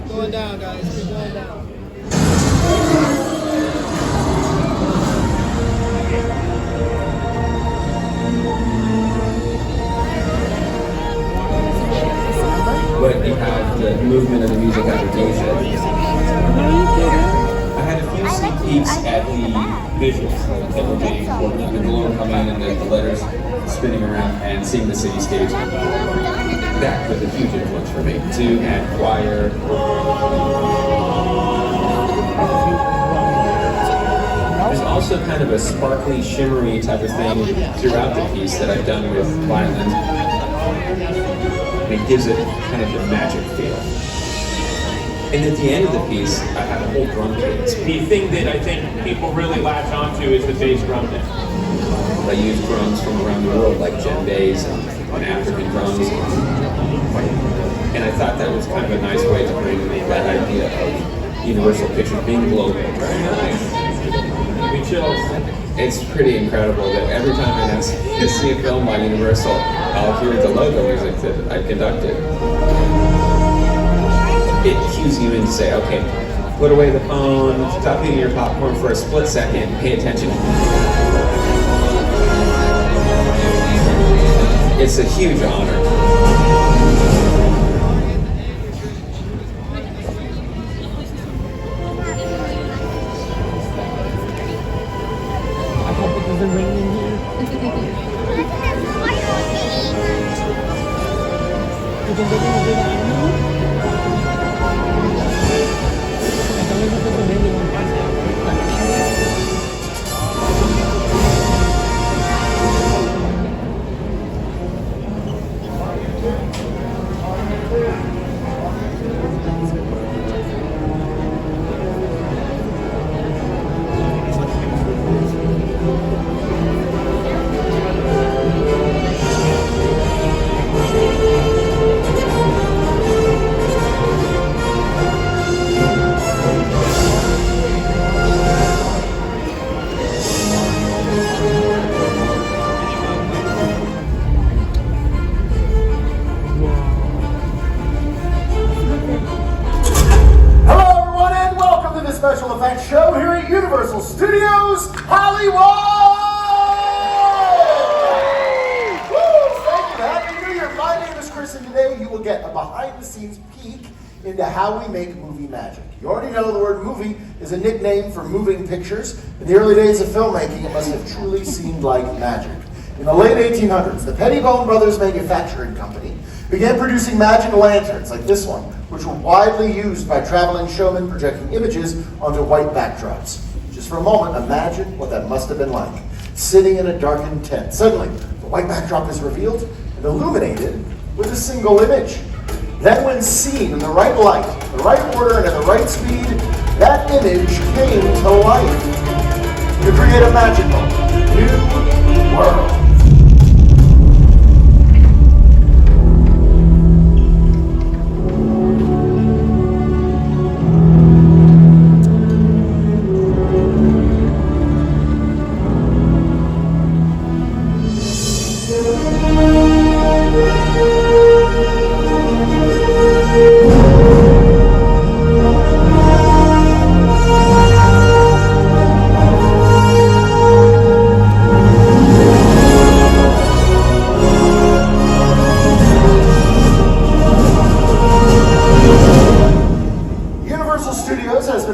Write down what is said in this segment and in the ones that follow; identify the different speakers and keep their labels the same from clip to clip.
Speaker 1: Going down, guys. Keep going down.
Speaker 2: But you have the movement of the music aggregation. I had a few sneak peeks at the visuals that were being important. The balloon coming in and the letters spinning around and seeing the cityscapes. That was a huge influence for me. To add choir. There's also kind of a sparkly, shimmery type of thing throughout the piece that I've done with violin. And it gives it kind of a magic feel. And at the end of the piece, I have a whole drum kit.
Speaker 3: The thing that I think people really latch onto is the bass drum bit.
Speaker 2: I use drums from around the world, like djembes and African drums. And I thought that was kind of a nice way to bring that idea of Universal Pictures being global.
Speaker 3: We chills.
Speaker 2: It's pretty incredible that every time I see a film by Universal, I'll hear the logo music that I conducted. It cues you in to say, okay, put away the phone, stop eating your popcorn for a split second, pay attention. It's a huge honor.
Speaker 4: Special effects show here at Universal Studios Hollywood! Woo! Thank you. Happy New Year. My name is Chris, and today you will get a behind-the-scenes peek into how we make movie magic. You already know the word movie is a nickname for moving pictures. In the early days of filmmaking, it must have truly seemed like magic. In the late 1800s, the Pettibone Brothers Manufacturing Company began producing magic lanterns like this one, which were widely used by traveling showmen projecting images onto white backdrops. Just for a moment, imagine what that must have been like. Sitting in a darkened tent, suddenly the white backdrop is revealed and illuminated with a single image. Then when seen in the right light, the right order, and at the right speed, that image came to life to create a magical new world.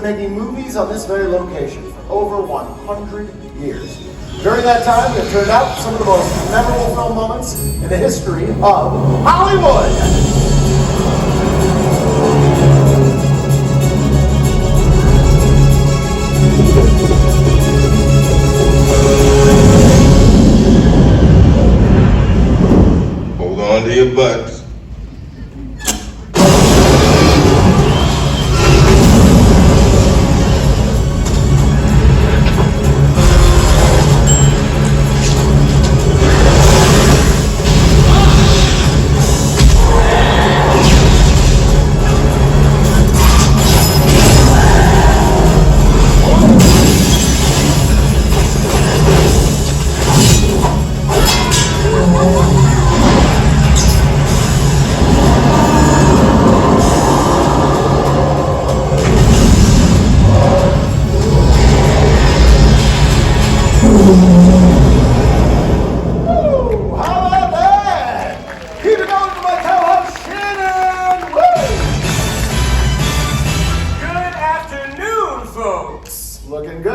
Speaker 4: Making movies on this very location for over 100 years. During that time, it turned out some of the most memorable film moments in the history of Hollywood.
Speaker 5: Hold on to your butts.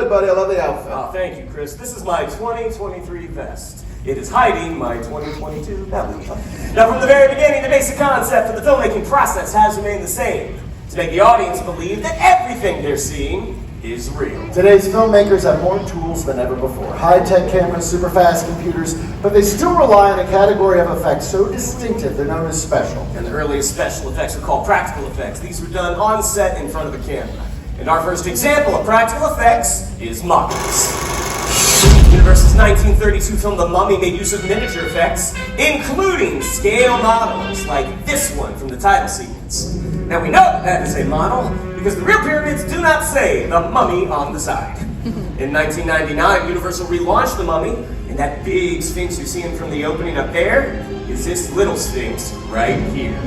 Speaker 4: good, buddy. I love the outfit.
Speaker 6: Oh, thank you, Chris. This is my 2023 vest. It is hiding my 2022 belly. Now, from the very beginning, the basic concept of the filmmaking process has remained the same. To make the audience believe that everything they're seeing is real.
Speaker 4: Today's filmmakers have more tools than ever before. High-tech cameras, super fast computers, but they still rely on a category of effects so distinctive they're known as special.
Speaker 6: And the earliest special effects were called practical effects. These were done on set in front of a camera. And our first example of practical effects is models. Universal's 1932 film The Mummy made use of miniature effects, including scale models like this one from the title sequence. Now we know that is a model because the real pyramids do not say The Mummy on the side. In 1999, Universal relaunched The Mummy, and that big sphinx you're seeing from the opening up there is this little sphinx right here.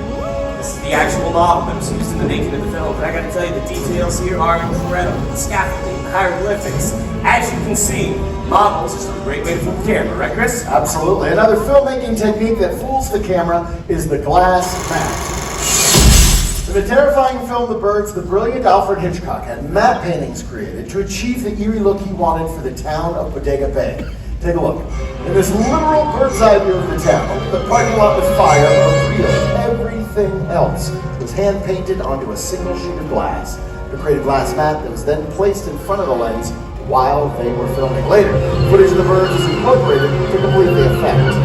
Speaker 6: This is the actual model that was used in the making of the film, but I gotta tell you, the details here are incredible. The scaffolding, the hieroglyphics. As you can see, models is a great way to fool the camera, right, Chris?
Speaker 4: Absolutely. Another filmmaking technique that fools the camera is the glass matte. In the terrifying film The Birds, the brilliant Alfred Hitchcock had matte paintings created to achieve the eerie look he wanted for the town of Bodega Bay. Take a look. In this literal bird's eye view of the town, the parking lot with fire are real. Everything else was hand painted onto a single sheet of glass. The created glass matte that was then placed in front of the lens while they were filming. Later, footage of the birds is incorporated to complete the effect.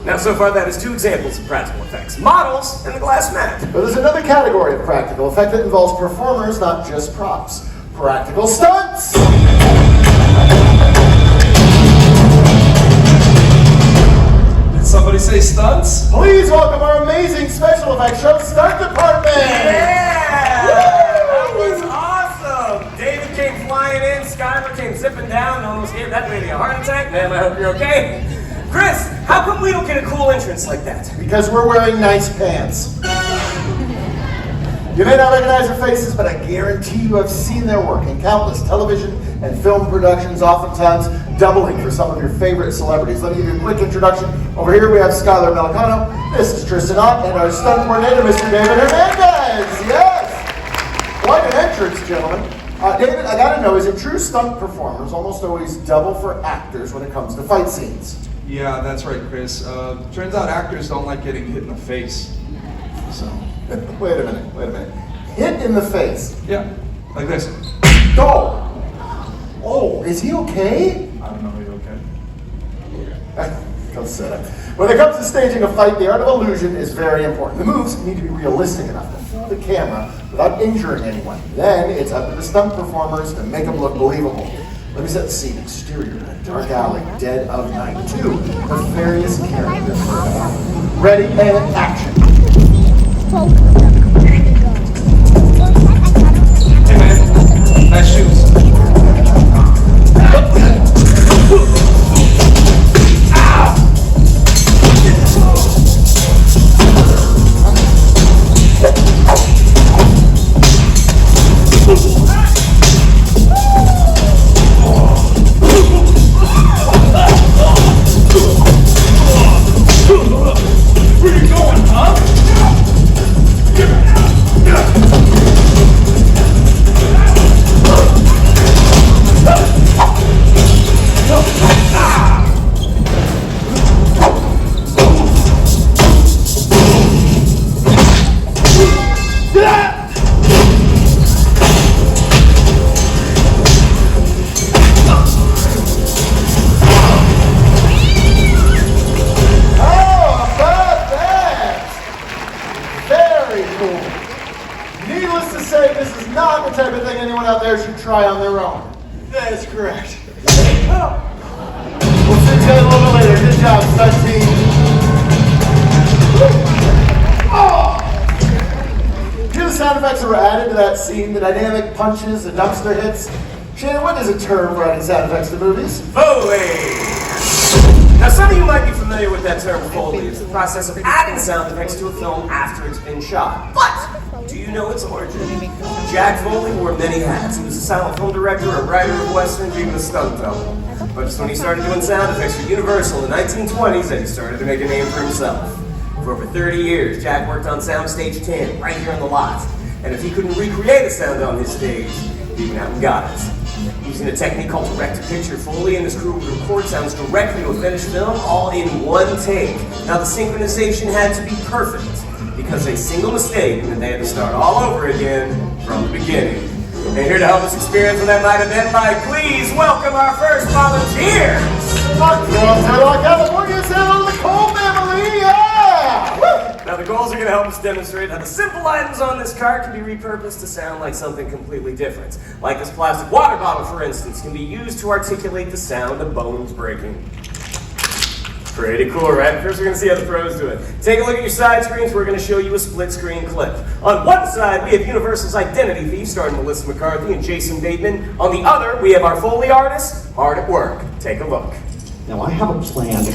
Speaker 6: Now, so far, that is two examples of practical effects. Models and the glass matte.
Speaker 4: But there's another category of practical effect that involves performers, not just props. Practical stunts!
Speaker 7: Did somebody say stunts?
Speaker 4: Please welcome our amazing special effects show stunt department!
Speaker 6: Yeah! That was awesome! David came flying in, Skylar came zipping down, almost gave that lady a heart attack. Ma'am, I hope you're okay. Chris, how come we don't get a cool entrance like that?
Speaker 4: Because we're wearing nice pants. You may not recognize their faces, but I guarantee you have seen their work in countless television and film productions, oftentimes doubling for some of your favorite celebrities. Let me give you a quick introduction. Over here we have Skylar Melicano. This is Tristan Ott, and our stunt coordinator, Mr. David Hernandez. Yes! Quite an entrance, gentlemen. David, I gotta know, is it true stunt performers almost always double for actors when it comes to fight scenes?
Speaker 7: Yeah, that's right, Chris. Turns out actors don't like getting hit in the face. So.
Speaker 4: Wait a minute. Hit in the face?
Speaker 7: Yeah, like this.
Speaker 4: Go! Oh, is he okay?
Speaker 7: I don't know, are you okay?
Speaker 4: Come sit up. When it comes to staging a fight, the art of illusion is very important. The moves need to be realistic enough to fool the camera without injuring anyone. Then it's up to the stunt performers to make them look believable. Let me set the scene. Exterior, a dark alley, dead of night. Two nefarious characters. Ready and action.
Speaker 7: Hey man, nice shoes.
Speaker 3: Where you going, huh?
Speaker 4: Needless to say, this is not the type of thing anyone out there should try on their own.
Speaker 1: That is correct.
Speaker 4: We'll see you guys a little bit later. Good job, stunt team. Oh! Hear the sound effects that were added to that scene, the dynamic punches, the dumpster hits. Shannon, what is a term for adding sound effects to movies?
Speaker 6: Foley! Now, some of you might be familiar with that term, Foley. It's the process of adding sound effects to a film after it's been shot. But, do you know its origin? Jack Foley wore many hats. He was a silent film director, a writer of westerns, even a stunt double. But it's when he started doing sound effects for Universal in the 1920s that he started to make a name for himself. For over 30 years, Jack worked on Soundstage 10, right here on the lot. And if he couldn't recreate a sound on his stage, he went out and got it. Using a technique called direct-to-picture, Foley and his crew would record sounds directly to a finished film, all in one take. Now the synchronization had to be perfect, because a single mistake meant they had to start all over again from the beginning. And here to help us experience what that might have been like, please welcome our first volunteers!
Speaker 4: California, San Luis, the Cole family, yeah! Woo!
Speaker 6: Now the goals are going to help us demonstrate how the simple items on this cart can be repurposed to sound like something completely different. Like this plastic water bottle, for instance, can be used to articulate the sound of bones breaking. Pretty cool, right? First we're going to see how the pros do it. Take a look at your side screens. We're going to show you a split screen clip. On one side, we have Universal's Identity Thief, starring Melissa McCarthy and Jason Bateman. On the other, we have our Foley artists hard at work. Take a look.
Speaker 8: Now I have a plan.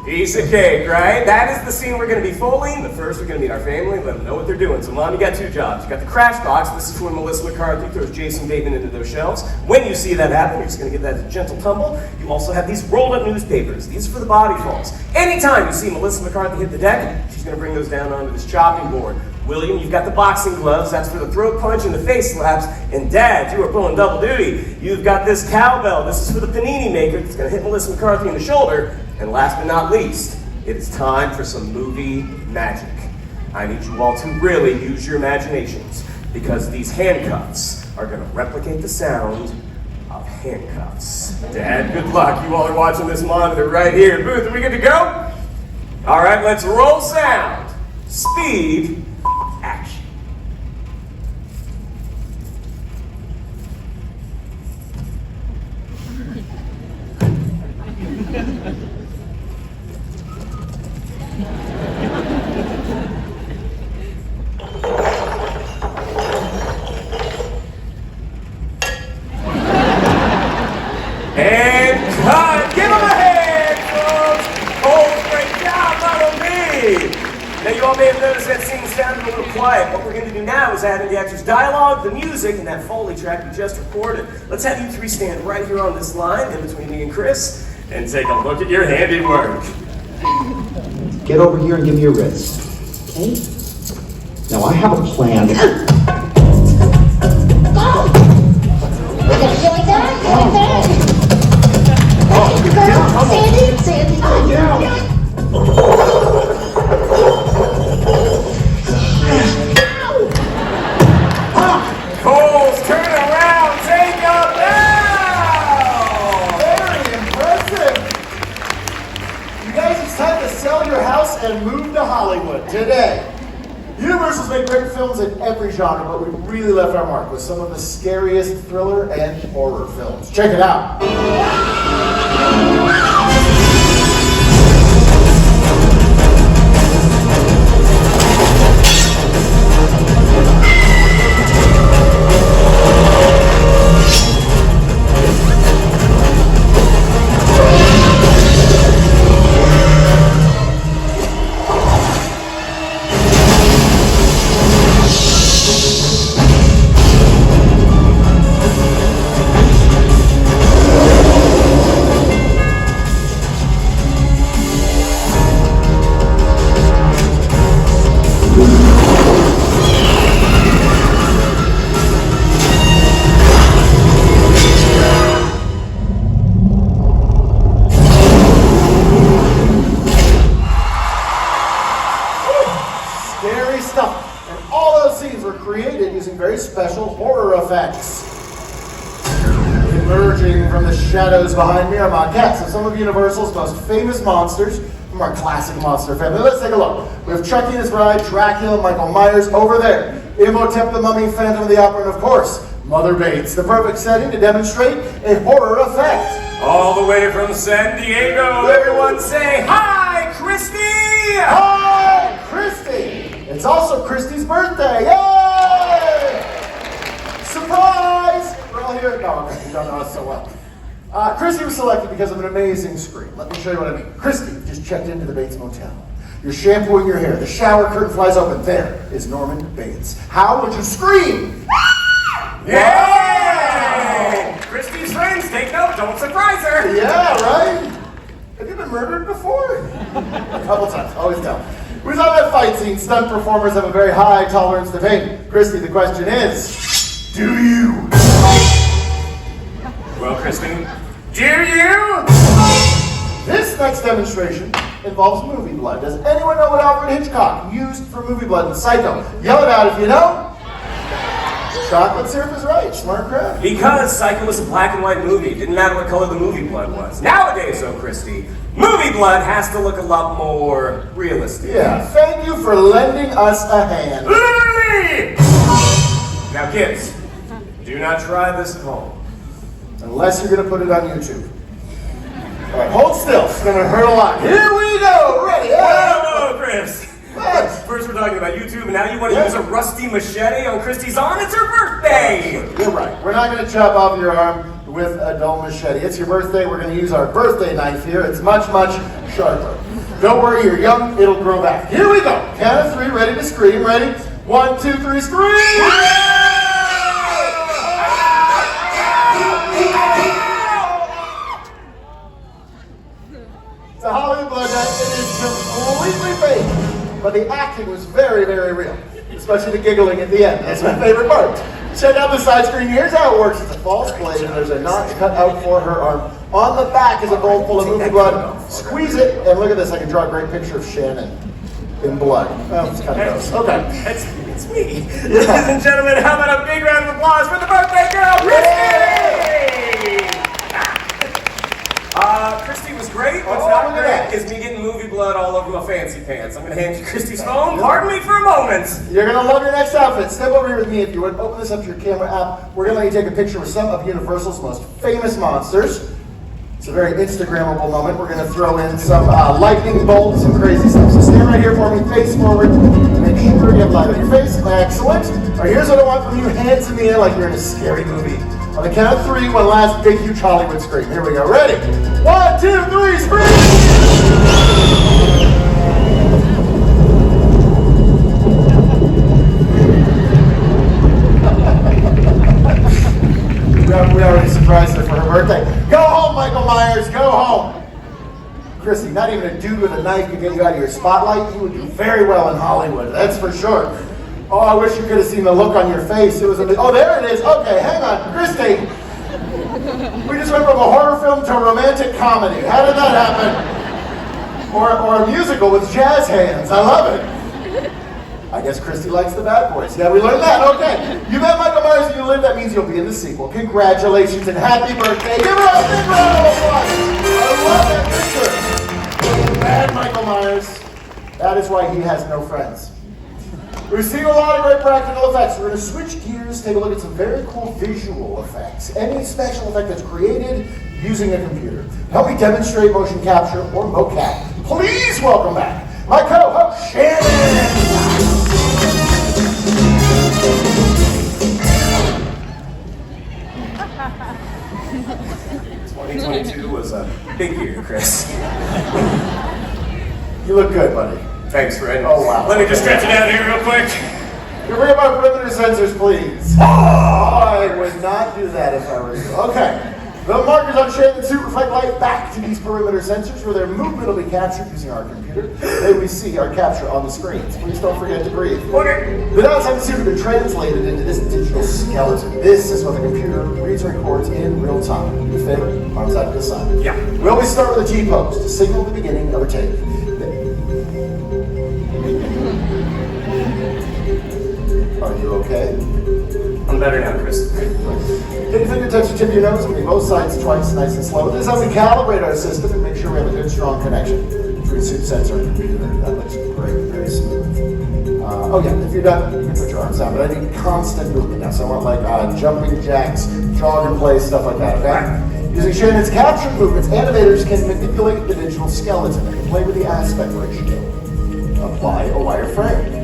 Speaker 6: Piece of cake, right? That is the scene we're going to be Foleying, but first we're going to meet our family and let them know what they're doing. So Mom, you got two jobs. You got the crash box. This is when Melissa McCarthy throws Jason Bateman into those shelves. When you see that happen, you're just going to give that a gentle tumble. You also have these rolled up newspapers. These are for the body falls. Anytime you see Melissa McCarthy hit the deck, she's going to bring those down onto this chopping board. William, you've got the boxing gloves. That's for the throat punch and the face slaps. And Dad, you are pulling double duty. You've got this cowbell. This is for the panini maker. It's going to hit Melissa McCarthy in the shoulder. And last but not least, it is time for some movie magic. I need you all to really use your imaginations, because these handcuffs are going to replicate the sound of handcuffs. Dad, good luck. You all are watching this monitor right here. Booth, are we good to go? All right, let's roll sound. Speed, action. And cut! Give him a hand, folks! Oh, great job, follow me! Now you all may have noticed that scene sounded a little quiet. What we're going to do now is add in the actor's dialogue, the music, and that Foley track we just recorded. Let's have you three stand right here on this line, in between me and Chris, and take a look at your handiwork.
Speaker 8: Get over here and give me your wrist. Okay? Now I have a plan.
Speaker 6: Coles, turn around, take a bow!
Speaker 4: Very impressive! You guys, it's time to sell your house and move to Hollywood today. Universal's made great films in every genre, but we really left our mark with some of the scariest thriller and horror films. Check it out. Scary stuff. And all those scenes were created using very special horror effects. Emerging from the shadows behind me are maquettes of some of Universal's most famous monsters from our classic monster family. Let's take a look. We have Chucky and his bride, Dracula, Michael Myers over there. Imhotep the Mummy, Phantom of the Opera, and of course, Mother Bates. The perfect setting to demonstrate a horror effect.
Speaker 6: All the way from San Diego, everyone say hi, Christy!
Speaker 4: Hi, Christy! It's also Christy's birthday. Yay! Surprise! We're all here. No, you don't know us so well. Christy was selected because of an amazing scream. Let me show you what I mean. Christy just checked into the Bates Motel. You're shampooing your hair. The shower curtain flies open. There is Norman Bates. How would you scream?
Speaker 6: Yeah! Christy's friends, take note, don't surprise her.
Speaker 4: Yeah, right? Have you been murdered before? A couple times, always down. Who's on that fight scene? Stunt performers have a very high tolerance to pain. Christy, the question is, do you?
Speaker 6: Well, Christy, do you?
Speaker 4: This next demonstration involves movie blood. Does anyone know what Alfred Hitchcock used for movie blood in Psycho? Yell it out if you know. Chocolate syrup is right. Smart crowd.
Speaker 6: Because Psycho was a black and white movie. It didn't matter what color the movie blood was. Nowadays, though, Christy, movie blood has to look a lot more realistic.
Speaker 4: Yeah, thank you for lending us a hand.
Speaker 6: Literally! Now, kids, do not try this at home.
Speaker 4: Unless you're going to put it on YouTube. All right, hold still. It's going to hurt a lot. Here we go. Ready?
Speaker 6: Whoa, Chris.
Speaker 4: What?
Speaker 6: First we're talking about YouTube, and now you want to use a rusty machete on Christy's arm? It's her birthday!
Speaker 4: You're right. We're not going to chop off your arm with a dull machete. It's your birthday. We're going to use our birthday knife here. It's much, much sharper. Don't worry, you're young. It'll grow back. Here we go. Count of three. Ready to scream. Ready? 1, 2, 3, scream! It's a Hollywood blood night. It is completely fake. But the acting was very, very real. Especially the giggling at the end. That's my favorite part. Check out the side screen. Here's how it works. It's a false blade, and there's a notch cut out for her arm. On the back is a bowl full of movie blood. Squeeze it, and look at this. I can draw a great picture of Shannon in blood. Oh, it's kind of gross. Okay.
Speaker 6: It's me. Ladies and gentlemen, how about a big round of applause for the birthday girl, Christy! Christy was great. What's not great is me getting movie blood all over my fancy pants. I'm going to hand you Christy's phone. Pardon me for a moment.
Speaker 4: You're going to love your next outfit. Step over here with me if you would. Open this up to your camera app. We're going to let you take a picture with some of Universal's most famous monsters. It's a very Instagrammable moment. We're going to throw in some lightning bolts and crazy stuff. So stand right here for me, face forward. Make sure you have light on your face. Excellent. All right, here's what I want from you. Hands in the air like you're in a scary movie. On the count of three, one last big, huge Hollywood scream. Here we go. Ready? 1, 2, 3, scream! We already surprised her for her birthday. Go home, Michael Myers. Go home. Christy, not even a dude with a knife can get you out of your spotlight. You would do very well in Hollywood. That's for sure. Oh, I wish you could have seen the look on your face. It was a bit, oh, there it is. Okay, hang on. Christy, we just went from a horror film to a romantic comedy. How did that happen? Or a musical with jazz hands. I love it. I guess Christy likes the bad boys. Yeah, we learned that. Okay. You met Michael Myers and you live. That means you'll be in the sequel. Congratulations and happy birthday. Give her a big round of applause. I love that picture. Bad Michael Myers. That is why he has no friends. We're seeing a lot of great practical effects. We're going to switch gears, take a look at some very cool visual effects. Any special effect that's created using a computer. Help me demonstrate motion capture or mocap. Please welcome back my co-host, Shannon!
Speaker 6: 2022 was a big year, Chris.
Speaker 4: You look good, buddy.
Speaker 6: Thanks, Fred.
Speaker 4: Oh, wow.
Speaker 6: Let me just stretch it out here real quick.
Speaker 4: Can you bring up our perimeter sensors, please? I would not do that if I were you. Okay. The markers on Shannon's suit reflect light back to these perimeter sensors where their movement will be captured using our computer. Then we see our capture on the screens. Please don't forget to breathe.
Speaker 6: Okay.
Speaker 4: The dots on the suit have been translated into this digital skeleton. This is what the computer reads and records in real time. Your favorite? Arms out to the side.
Speaker 6: Yeah.
Speaker 4: We always start with a T-pose to signal the beginning of a take. Are you okay?
Speaker 6: I'm better now, Chris.
Speaker 4: Take your finger, touch the tip of your nose, and both sides twice, nice and slow. This is how we calibrate our system and make sure we have a good, strong connection between suit sensor and computer. That looks great, very smooth. Oh yeah, if you're done, you can put your arms down, but I need constant movement now. So I want like jumping jacks, jog in place, stuff like that, okay? Using Shannon's capture movements, animators can manipulate the digital skeleton and play with the aspect ratio. Apply a wireframe.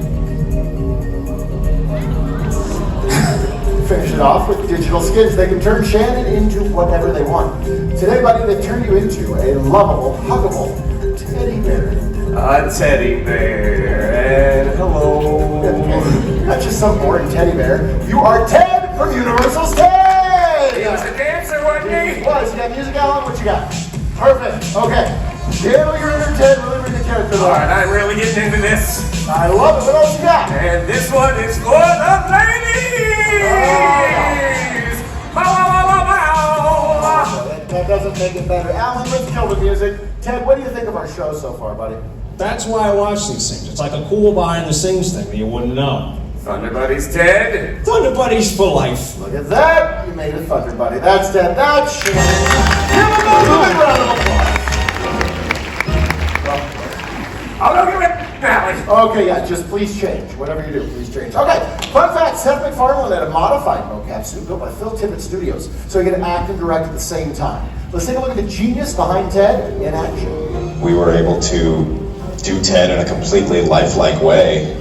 Speaker 4: Finish it off with digital skins. They can turn Shannon into whatever they want. Today, buddy, they turn you into a lovable, huggable teddy bear.
Speaker 6: a teddy bear, and hello.
Speaker 4: You're not just some boring teddy bear. You are Ted from Universal's Ted!
Speaker 6: He was a dancer, wasn't he?
Speaker 4: He was. You got music, Alan? What you got? Perfect. Okay. Channel your inner Ted, really bring the character
Speaker 6: All right, I'm really getting into this.
Speaker 4: I love it. What else you got?
Speaker 6: And this one is for the ladies! Bow, wow, wow, wow, wow.
Speaker 4: That doesn't make it better. Alan, let's kill the music. Ted, what do you think of our show so far, buddy?
Speaker 9: That's why I watch these things. It's like a cool behind the scenes thing that you wouldn't know.
Speaker 6: Thunder Buddies, Ted.
Speaker 9: Thunder Buddies for life.
Speaker 4: Look at that. You made a Thunder Buddy. That's Ted. That's Shannon. Give him a big round of applause.
Speaker 6: I'll go get it, Natalie.
Speaker 4: Okay, yeah, just please change. Whatever you do, please change. Okay, fun fact, Seth MacFarlane had a modified mocap suit built by Phil Tippett Studios, so he could act and direct at the same time. Let's take a look at the genius behind Ted in action.
Speaker 10: We were able to do Ted in a completely lifelike way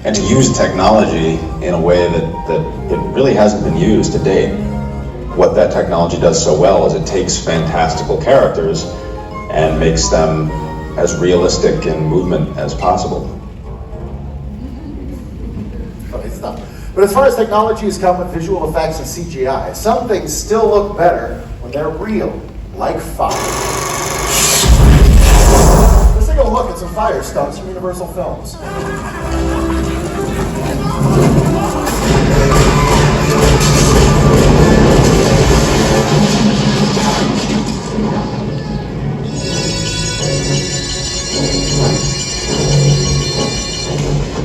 Speaker 10: and to use technology in a way that it really hasn't been used to date. What that technology does so well is it takes fantastical characters and makes them as realistic in movement as possible.
Speaker 4: Okay, stop. But as far as technology has come with visual effects and CGI, some things still look better when they're real, like fire. Let's take a look at some fire stunts from Universal Films.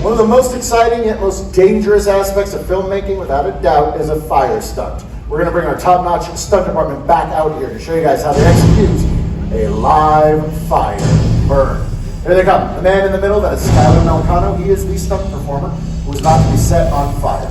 Speaker 4: One of the most exciting yet most dangerous aspects of filmmaking, without a doubt, is a fire stunt. We're going to bring our top-notch stunt department back out here to show you guys how they execute a live fire burn. Here they come. The man in the middle, that is Skylar Melicano. He is the stunt performer who is about to be set on fire.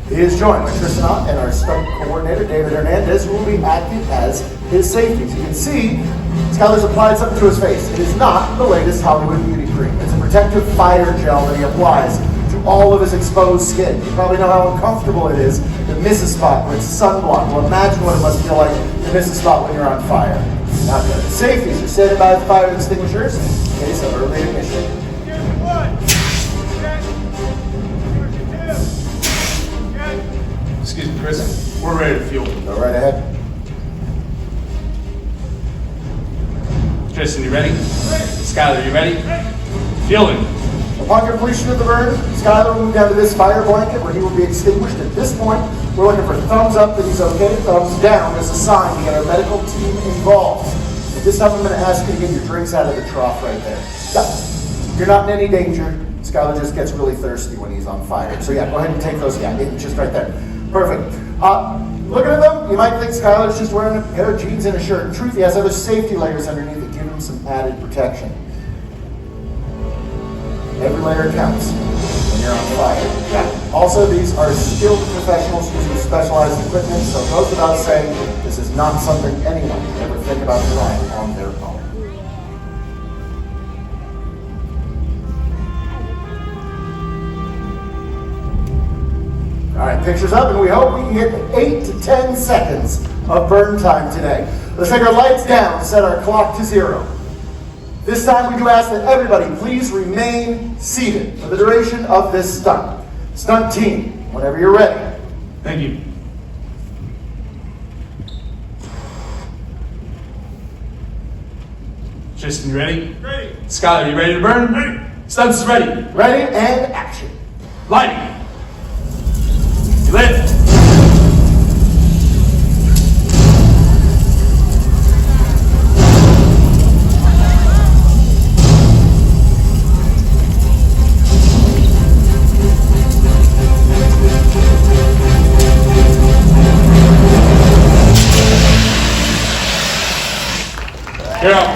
Speaker 4: He is joined by Tristan Ott and our stunt coordinator, David Hernandez, who will be acting as his safeties. You can see Skylar's applied something to his face. It is not the latest Hollywood beauty cream. It's a protective fire gel that he applies to all of his exposed skin. You probably know how uncomfortable it is to miss a spot where it's sunblock. Well, imagine what it must feel like to miss a spot when you're on fire. Now, the safeties are standing by the fire extinguishers in case of early ignition.
Speaker 7: Excuse me, Chris. We're ready to fuel.
Speaker 4: Go right ahead.
Speaker 7: Tristan, you ready? Skylar, you ready? Fueling.
Speaker 4: Upon completion of the burn, Skylar will move down to this fire blanket where he will be extinguished. At this point, we're looking for thumbs up that he's okay, thumbs down as a sign to get our medical team involved. At this time, I'm going to ask you to get your drinks out of the trough right there. Yeah. You're not in any danger. Skylar just gets really thirsty when he's on fire. So yeah, go ahead and take those, just right there. Perfect. Looking at them, you might think Skylar's just wearing a pair of jeans and a shirt. In truth, he has other safety layers underneath that give him some added protection. Every layer counts when you're on fire. Yeah. Also, these are skilled professionals using specialized equipment, so it goes without saying, this is not something anyone should ever think about trying on their own. All right, pictures up, and we hope we can get 8 to 10 seconds of burn time today. Let's take our lights down, set our clock to 0. This time we do ask that everybody please remain seated for the duration of this stunt. Stunt team, whenever you're ready.
Speaker 7: Thank you. Tristan, you ready? Ready. Skylar, you ready to burn? Ready. Stunts is ready.
Speaker 4: Ready and action.
Speaker 7: Lighting. You lit. You're up.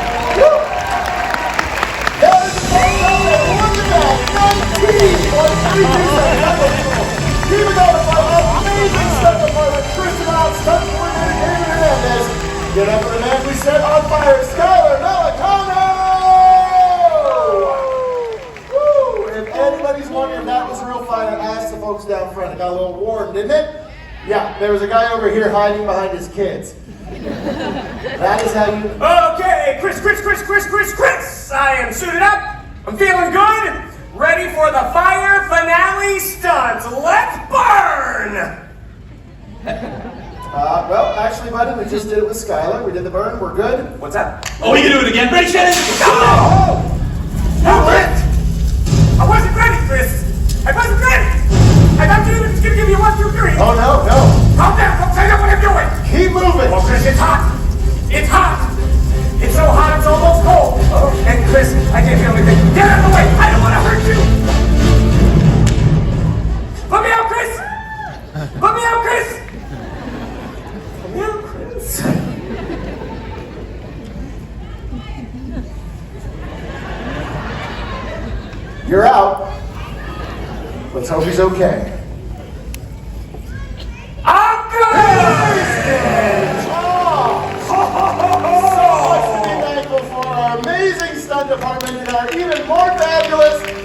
Speaker 4: Keep it going for an amazing stunt department. Tristan Ott, stunt coordinator David Hernandez. Get up for the man we set on fire, Skylar Melicano! Woo! If anybody's wondering if that was real fire, ask the folks down front. It got a little warm, didn't it? Yeah, there was a guy over here hiding behind his kids. That is how you...
Speaker 6: Okay, Chris! I am suited up. I'm feeling good. Ready for the fire finale stunt. Let's burn!
Speaker 4: Well, actually, buddy, we just did it with Skylar. We did the burn. We're good.
Speaker 6: What's that?
Speaker 3: Oh, we can do it again. Ready, Shannon?
Speaker 6: No! I wasn't ready, Chris. I wasn't ready. I thought you were just gonna give you 1, 2, 3.
Speaker 4: Oh, no.
Speaker 6: Calm down. Don't tell you what I'm doing.
Speaker 4: Keep moving.
Speaker 6: Oh, Chris, it's hot. It's hot. It's so hot, it's almost cold. Oh, and Chris, I can't feel anything. Get out of the way. I don't want to hurt you. Let me out, Chris. Let me out, Chris. Let me out, Chris.
Speaker 4: You're out. Let's hope he's okay.
Speaker 6: I'm good!
Speaker 4: So much to be thankful for our amazing stunt department and our even more fabulous